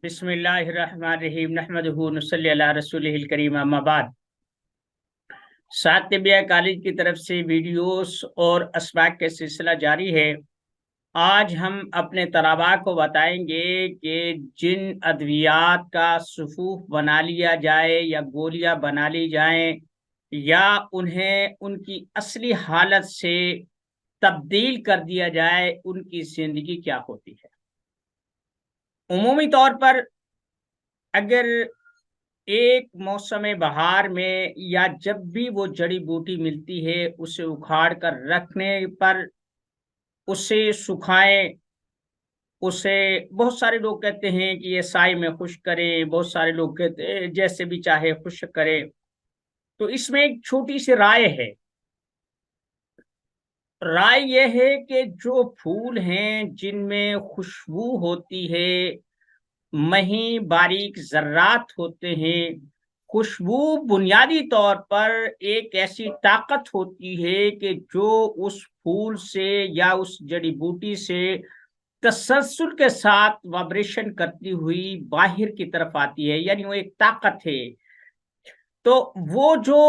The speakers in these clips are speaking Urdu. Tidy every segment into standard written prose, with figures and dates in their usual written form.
بسم اللہ الرحمن الرحیم نحمدہ نصلی علی رسولہ الکریم اما بعد۔ سعد طبیہ کالج کی طرف سے ویڈیوز اور اسباق کے سلسلہ جاری ہے۔ آج ہم اپنے طلباء کو بتائیں گے کہ جن ادویات کا صفوف بنا لیا جائے یا گولیاں بنا لی جائیں یا انہیں ان کی اصلی حالت سے تبدیل کر دیا جائے، ان کی زندگی کیا ہوتی ہے۔ عمومی طور پر اگر ایک موسم بہار میں یا جب بھی وہ جڑی بوٹی ملتی ہے اسے اکھاڑ کر رکھنے پر، اسے سکھائیں، اسے بہت سارے لوگ کہتے ہیں کہ یہ سائے میں خشک کریں، بہت سارے لوگ کہتے ہیں جیسے بھی چاہے خشک کرے۔ تو اس میں ایک چھوٹی سی رائے ہے۔ رائے یہ ہے کہ جو پھول ہیں جن میں خوشبو ہوتی ہے، مہین باریک ذرات ہوتے ہیں، خوشبو بنیادی طور پر ایک ایسی طاقت ہوتی ہے کہ جو اس پھول سے یا اس جڑی بوٹی سے تسلسل کے ساتھ وائبریشن کرتی ہوئی باہر کی طرف آتی ہے، یعنی وہ ایک طاقت ہے۔ تو وہ جو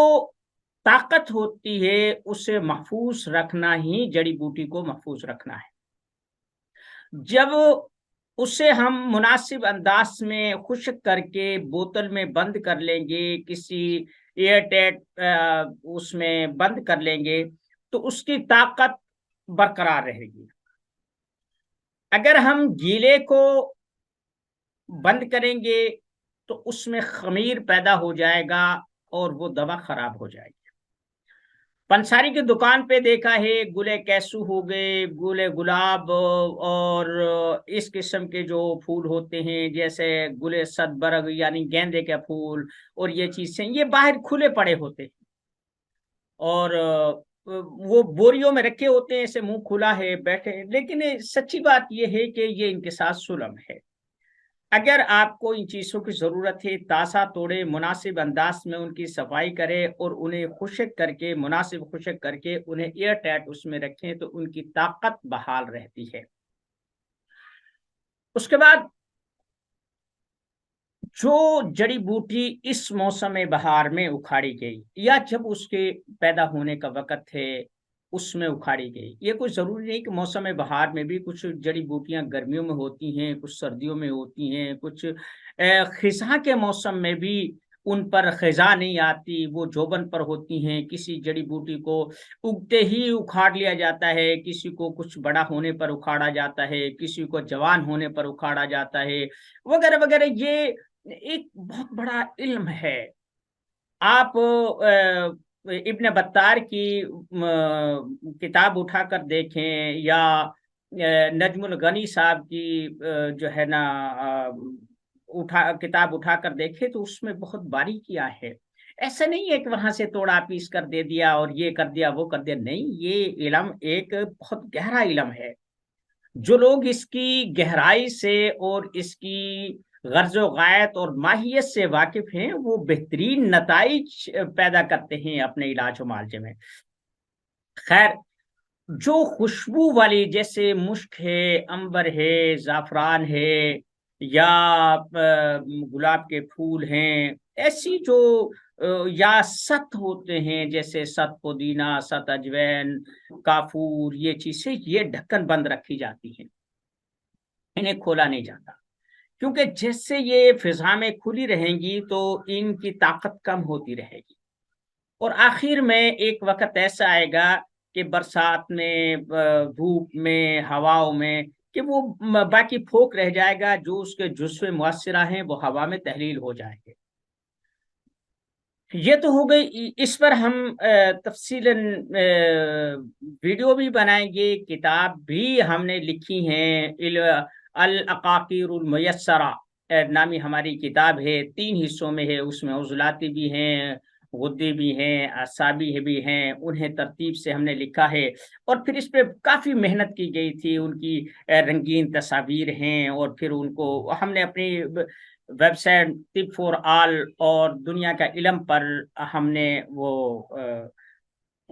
طاقت ہوتی ہے اسے محفوظ رکھنا ہی جڑی بوٹی کو محفوظ رکھنا ہے۔ جب اسے ہم مناسب انداز میں خشک کر کے بوتل میں بند کر لیں گے، کسی ایئر ٹائٹ اس میں بند کر لیں گے، تو اس کی طاقت برقرار رہے گی۔ اگر ہم گیلے کو بند کریں گے تو اس میں خمیر پیدا ہو جائے گا اور وہ دوا خراب ہو جائے گی۔ پنساری کی دکان پہ دیکھا ہے گلے کیسو ہو گئے، گلے گلاب اور اس قسم کے جو پھول ہوتے ہیں جیسے گلے صدبرگ یعنی گیندے کے پھول اور یہ چیزیں، یہ باہر کھلے پڑے ہوتے ہیں اور وہ بوریوں میں رکھے ہوتے ہیں، ایسے منہ کھلا ہے بیٹھے ہیں۔ لیکن سچی بات یہ ہے کہ یہ انکسار سلم ہے۔ اگر آپ کو ان چیزوں کی ضرورت ہے، تازہ توڑے، مناسب انداز میں ان کی صفائی کرے اور انہیں خشک کر کے، مناسب خشک کر کے انہیں ایئر ٹائٹ اس میں رکھیں تو ان کی طاقت بحال رہتی ہے۔ اس کے بعد جو جڑی بوٹی اس موسم بہار میں اکھاڑی گئی یا جب اس کے پیدا ہونے کا وقت ہے اس میں اکھاڑی گئی، یہ کوئی ضروری نہیں کہ موسم بہار میں بھی کچھ جڑی بوٹیاں گرمیوں میں ہوتی ہیں، کچھ سردیوں میں ہوتی ہیں، کچھ خزاں کے موسم میں بھی ان پر خزاں نہیں آتی، وہ جوبن پر ہوتی ہیں۔ کسی جڑی بوٹی کو اگتے ہی اکھاڑ لیا جاتا ہے، کسی کو کچھ بڑا ہونے پر اکھاڑا جاتا ہے، کسی کو جوان ہونے پر اکھاڑا جاتا ہے، وغیرہ وغیرہ۔ یہ ایک بہت بڑا علم ہے۔ آپ ابن بطار کی کتاب اٹھا کر دیکھیں یا نجم الغنی صاحب کی جو ہے نا کتاب اٹھا کر دیکھیں تو اس میں بہت باریکیاں ہے۔ ایسا نہیں ہے کہ وہاں سے توڑا پیس کر دے دیا اور یہ کر دیا وہ کر دیا، نہیں، یہ علم ایک بہت گہرا علم ہے۔ جو لوگ اس کی گہرائی سے اور اس کی غرض و غایت اور ماہیت سے واقف ہیں وہ بہترین نتائج پیدا کرتے ہیں اپنے علاج و معالجے میں۔ خیر، جو خوشبو والی جیسے مشک ہے، عنبر ہے، زعفران ہے یا گلاب کے پھول ہیں، ایسی جو یا ست ہوتے ہیں جیسے ست پودینہ، ست اجوین، کافور، یہ چیزیں یہ ڈھکن بند رکھی جاتی ہیں، انہیں کھولا نہیں جاتا، کیونکہ جیسے یہ فضا میں کھلی رہیں گی تو ان کی طاقت کم ہوتی رہے گی اور آخر میں ایک وقت ایسا آئے گا کہ برسات میں، دھوپ میں، ہواؤں میں، کہ وہ باقی پھوک رہ جائے گا، جو اس کے جزو مؤثرہ ہیں وہ ہوا میں تحلیل ہو جائیں گے۔ یہ تو ہو گئی، اس پر ہم تفصیلاً ویڈیو بھی بنائیں گے، کتاب بھی ہم نے لکھی ہیں، العقاقیر المیسرہ نامی ہماری کتاب ہے، 3 حصوں میں ہے، اس میں عضلاتی بھی ہیں، غدے بھی ہیں، اعصابی بھی ہیں، انہیں ترتیب سے ہم نے لکھا ہے اور پھر اس پہ کافی محنت کی گئی تھی، ان کی رنگین تصاویر ہیں اور پھر ان کو ہم نے اپنی ویب سائٹ طب فور آل اور دنیا کا علم پر ہم نے وہ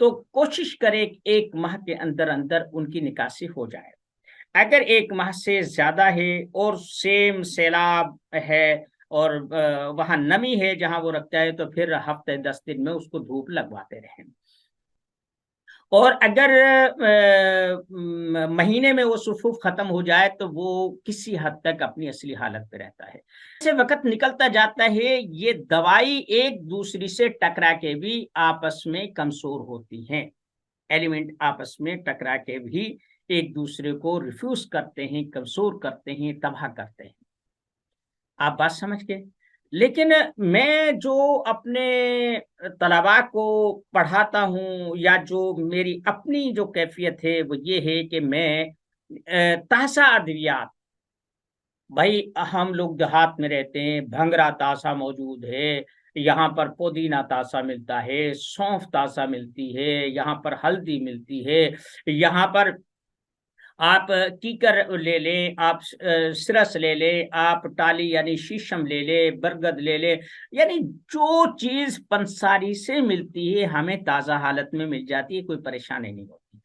تو کوشش کرے کہ 1 ماہ کے اندر اندر ان کی نکاسی ہو جائے۔ اگر 1 ماہ سے زیادہ ہے اور سیم سیلاب ہے اور وہاں نمی ہے جہاں وہ رکھتا ہے، تو پھر ہفتے 10 دن میں اس کو دھوپ لگواتے رہیں۔ اور اگر مہینے میں وہ صفوف ختم ہو جائے تو وہ کسی حد تک اپنی اصلی حالت پہ رہتا ہے۔ جیسے وقت نکلتا جاتا ہے، یہ دوائی ایک دوسری سے ٹکرا کے بھی آپس میں کمزور ہوتی ہیں، ایلیمنٹ آپس میں ٹکرا کے بھی ایک دوسرے کو ریفیوز کرتے ہیں، کمزور کرتے ہیں، تباہ کرتے ہیں۔ آپ بات سمجھ گئے؟ لیکن میں جو اپنے طلباء کو پڑھاتا ہوں یا جو میری اپنی جو کیفیت ہے وہ یہ ہے کہ میں تازہ ادویات، بھائی ہم لوگ دیہات میں رہتے ہیں، بھنگرا تازہ موجود ہے، یہاں پر پودینہ تازہ ملتا ہے، سونف تازہ ملتی ہے، یہاں پر ہلدی ملتی ہے، یہاں پر آپ کیکر لے لیں، آپ سرس لے لیں، آپ ٹالی یعنی شیشم لے لیں، برگد لے لیں، یعنی جو چیز پنساری سے ملتی ہے ہمیں تازہ حالت میں مل جاتی ہے، کوئی پریشانی نہیں ہوتی۔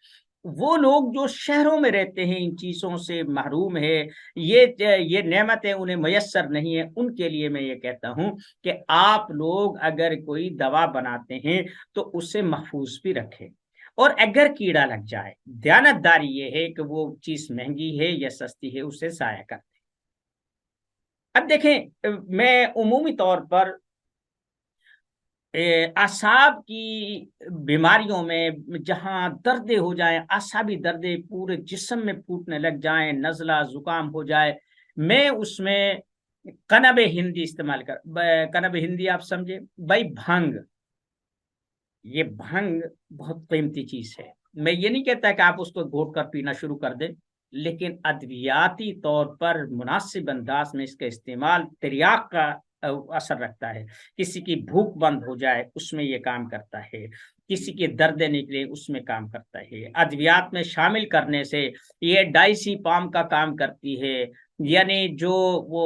وہ لوگ جو شہروں میں رہتے ہیں، ان چیزوں سے محروم ہے، یہ نعمتیں انہیں میسر نہیں ہے، ان کے لیے میں یہ کہتا ہوں کہ آپ لوگ اگر کوئی دوا بناتے ہیں تو اسے محفوظ بھی رکھیں، اور اگر کیڑا لگ جائے، دیانتداری یہ ہے کہ وہ چیز مہنگی ہے یا سستی ہے اسے ضائع کر دیں۔ اب دیکھیں، میں عمومی طور پر اعصاب کی بیماریوں میں جہاں دردیں ہو جائیں، اعصابی دردیں پورے جسم میں پھوٹنے لگ جائیں، نزلہ زکام ہو جائے، میں اس میں کنب ہندی استعمال کنب ہندی آپ سمجھے بھائی، بھنگ، یہ بھنگ بہت قیمتی چیز ہے۔ میں یہ نہیں کہتا کہ آپ اس کو گھوٹ کر پینا شروع کر دیں، لیکن ادویاتی طور پر مناسب انداز میں اس کا استعمال تریاق کا اثر رکھتا ہے۔ کسی کی بھوک بند ہو جائے اس میں یہ کام کرتا ہے، کسی کے دردیں نکلے اس میں کام کرتا ہے۔ ادویات میں شامل کرنے سے یہ ڈائسی پام کا کام کرتی ہے، یعنی جو وہ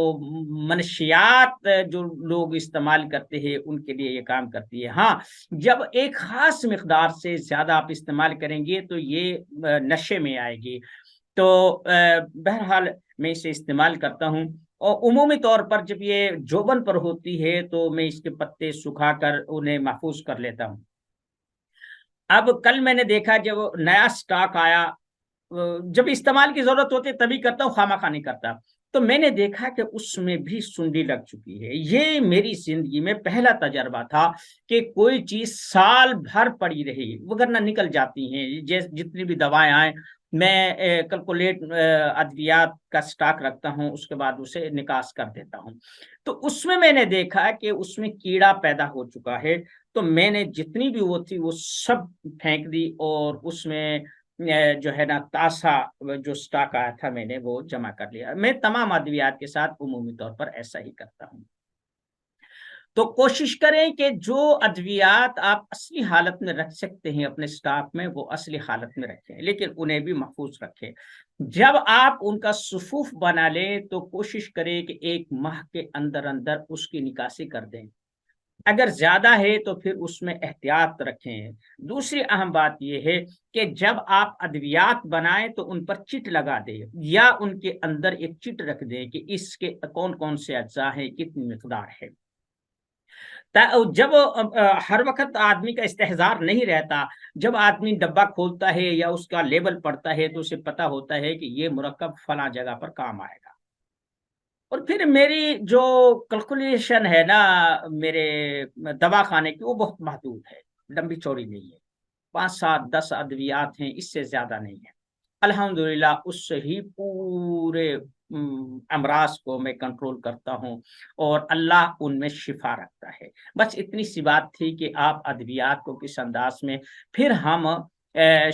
منشیات جو لوگ استعمال کرتے ہیں ان کے لیے یہ کام کرتی ہے۔ ہاں، جب ایک خاص مقدار سے زیادہ آپ استعمال کریں گے تو یہ نشے میں آئے گی۔ تو بہرحال میں اسے استعمال کرتا ہوں، اور عمومی طور پر جب یہ جوبن پر ہوتی ہے تو میں اس کے پتے سکھا کر انہیں محفوظ کر لیتا ہوں۔ اب کل میں نے دیکھا جب نیا سٹاک آیا، جب استعمال کی ضرورت ہوتی ہے تبھی کرتا ہوں، خواہ نہیں کرتا، تو میں نے دیکھا کہ اس میں بھی سنڈی لگ چکی ہے۔ یہ میری زندگی میں پہلا تجربہ تھا کہ کوئی چیز سال بھر پڑی رہی، وگرنہ نکل جاتی ہیں جتنی بھی دوائیں آئیں۔ میں کیلکولیٹ ادویات کا سٹاک رکھتا ہوں، اس کے بعد اسے نکاس کر دیتا ہوں۔ تو اس میں نے دیکھا کہ اس میں کیڑا پیدا ہو چکا ہے، تو میں نے جتنی بھی وہ تھی وہ سب پھینک دی، اور اس میں جو ہے نا تاسا جو سٹاک آیا تھا میں نے وہ جمع کر لیا۔ میں تمام ادویات کے ساتھ عمومی طور پر ایسا ہی کرتا ہوں۔ تو کوشش کریں کہ جو ادویات آپ اصلی حالت میں رکھ سکتے ہیں اپنے سٹاک میں، وہ اصلی حالت میں رکھیں، لیکن انہیں بھی محفوظ رکھیں۔ جب آپ ان کا صفوف بنا لیں تو کوشش کریں کہ 1 ماہ کے اندر اندر اس کی نکاسی کر دیں۔ اگر زیادہ ہے تو پھر اس میں احتیاط رکھیں۔ دوسری اہم بات یہ ہے کہ جب آپ ادویات بنائیں تو ان پر چٹ لگا دیں، یا ان کے اندر ایک چٹ رکھ دیں کہ اس کے کون کون سے اجزاء ہیں، کتنی مقدار ہے۔ جب ہر وقت آدمی کا استحضار نہیں رہتا، جب آدمی ڈبہ کھولتا ہے یا اس کا لیبل پڑھتا ہے تو اسے پتا ہوتا ہے کہ یہ مرکب فلاں جگہ پر کام آئے گا۔ اور پھر میری جو کیلکولیشن ہے نا میرے دوا خانے کی، وہ بہت محدود ہے، لمبی چوڑی نہیں ہے، 5 7 10 ادویات ہیں، اس سے زیادہ نہیں ہے۔ الحمدللہ اس سے ہی پورے امراض کو میں کنٹرول کرتا ہوں، اور اللہ ان میں شفا رکھتا ہے۔ بس اتنی سی بات تھی کہ آپ ادویات کو کس انداز میں، پھر ہم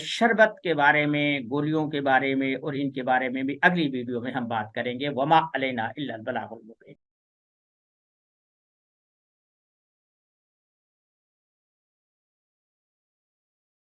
شربت کے بارے میں، گولیوں کے بارے میں اور ان کے بارے میں بھی اگلی ویڈیو میں ہم بات کریں گے۔ وما علینا الا البلاغ المبین۔